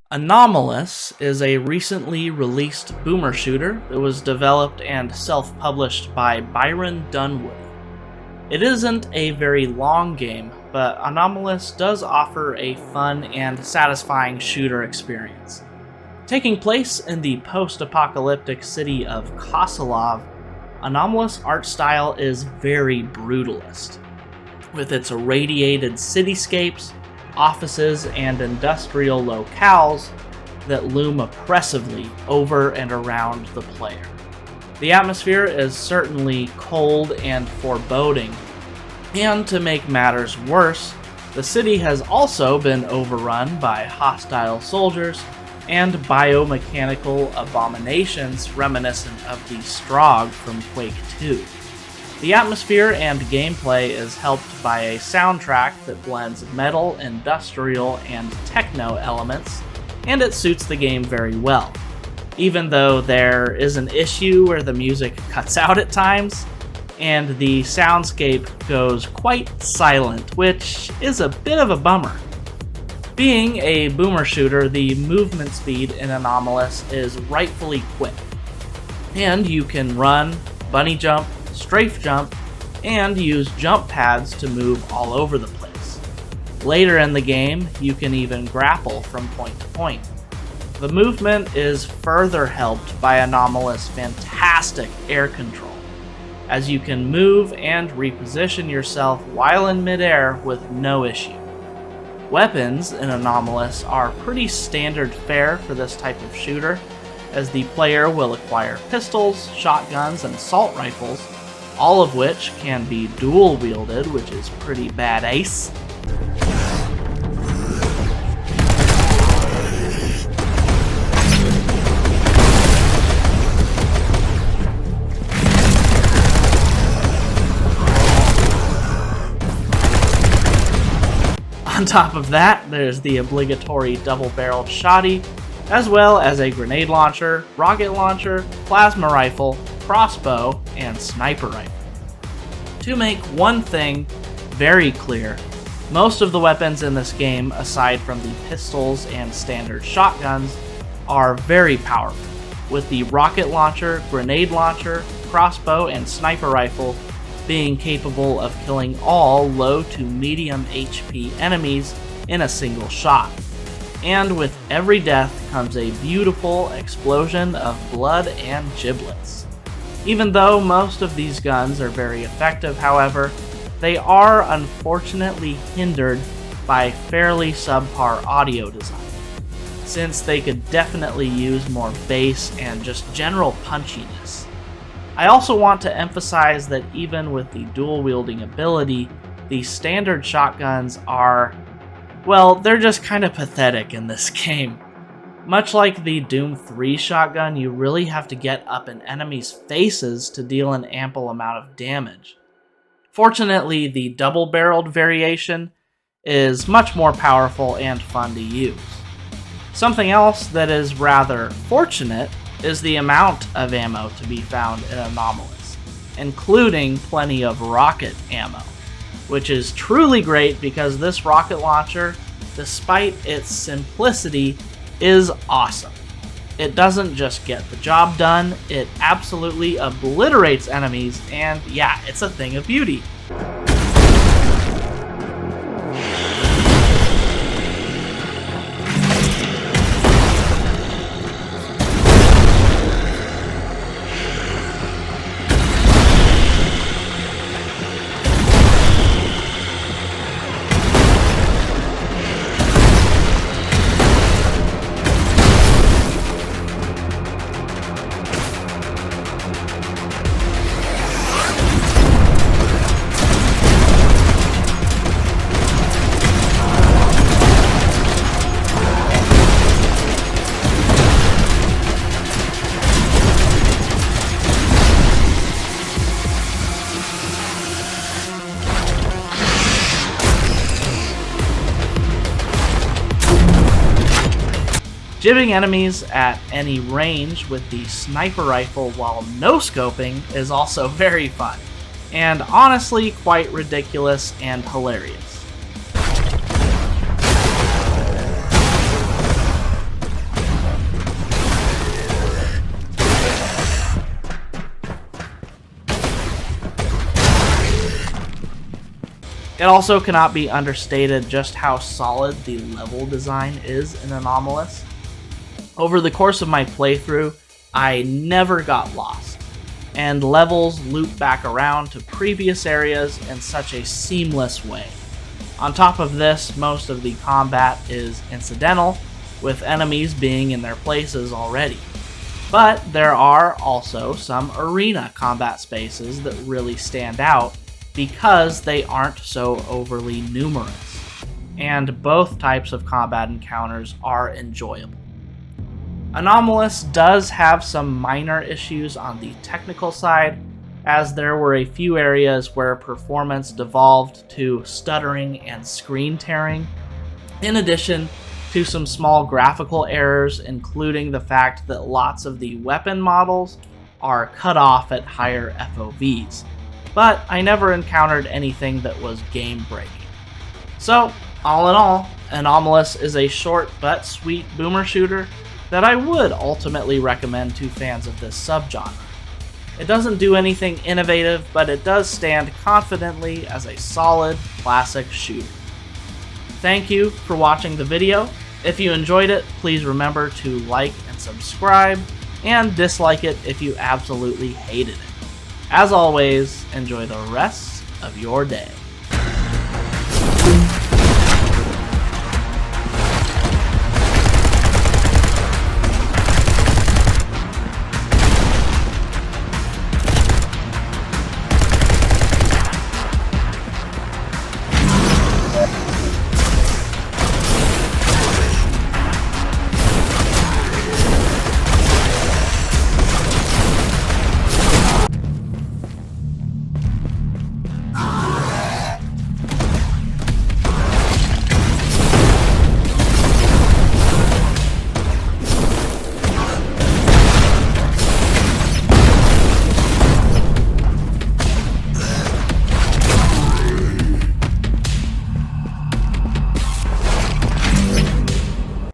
Anomalous is a recently released boomer shooter that was developed and self-published by Byron Dunwoody. It isn't a very long game, but Anomalous does offer a fun and satisfying shooter experience. Taking place in the post-apocalyptic city of Kosalov, Anomalous' art style is very brutalist, with its irradiated cityscapes, offices, and industrial locales that loom oppressively over and around the player. The atmosphere is certainly cold and foreboding, and to make matters worse, the city has also been overrun by hostile soldiers and biomechanical abominations reminiscent of the Strogg from Quake 2. The atmosphere and gameplay is helped by a soundtrack that blends metal, industrial, and techno elements, and it suits the game very well. Even though there is an issue where the music cuts out at times, and the soundscape goes quite silent, which is a bit of a bummer. Being a boomer shooter, the movement speed in Anomalous is rightfully quick, and you can run, bunny jump, strafe jump, and use jump pads to move all over the place. Later in the game, you can even grapple from point to point. The movement is further helped by Anomalous' fantastic air control, as you can move and reposition yourself while in midair with no issue. Weapons in Anomalous are pretty standard fare for this type of shooter, as the player will acquire pistols, shotguns, and assault rifles, all of which can be dual-wielded, which is pretty badass. On top of that, there's the obligatory double-barreled shotty, as well as a grenade launcher, rocket launcher, plasma rifle, crossbow, and sniper rifle. To make one thing very clear, most of the weapons in this game, aside from the pistols and standard shotguns, are very powerful, with the rocket launcher, grenade launcher, crossbow, and sniper rifle being capable of killing all low to medium HP enemies in a single shot. And with every death comes a beautiful explosion of blood and giblets. Even though most of these guns are very effective, however, they are unfortunately hindered by fairly subpar audio design, since they could definitely use more bass and just general punchiness. I also want to emphasize that even with the dual-wielding ability, the standard shotguns are, well, they're just kind of pathetic in this game. Much like the Doom 3 shotgun, you really have to get up in enemies' faces to deal an ample amount of damage. Fortunately, the double-barreled variation is much more powerful and fun to use. Something else that is rather fortunate is the amount of ammo to be found in Anomalous, including plenty of rocket ammo, which is truly great because this rocket launcher, despite its simplicity, is awesome. It doesn't just get the job done, it absolutely obliterates enemies, and yeah, it's a thing of beauty. Jibbing enemies at any range with the sniper rifle while no-scoping is also very fun, and honestly quite ridiculous and hilarious. It also cannot be understated just how solid the level design is in Anomalous. Over the course of my playthrough, I never got lost, and levels loop back around to previous areas in such a seamless way. On top of this, most of the combat is incidental, with enemies being in their places already. But there are also some arena combat spaces that really stand out because they aren't so overly numerous, and both types of combat encounters are enjoyable. Anomalous does have some minor issues on the technical side, as there were a few areas where performance devolved to stuttering and screen tearing, in addition to some small graphical errors, including the fact that lots of the weapon models are cut off at higher FOVs, but I never encountered anything that was game-breaking. So, all in all, Anomalous is a short but sweet boomer shooter that I would ultimately recommend to fans of this subgenre. It doesn't do anything innovative, but it does stand confidently as a solid, classic shooter. Thank you for watching the video. If you enjoyed it, please remember to like and subscribe, and dislike it if you absolutely hated it. As always, enjoy the rest of your day.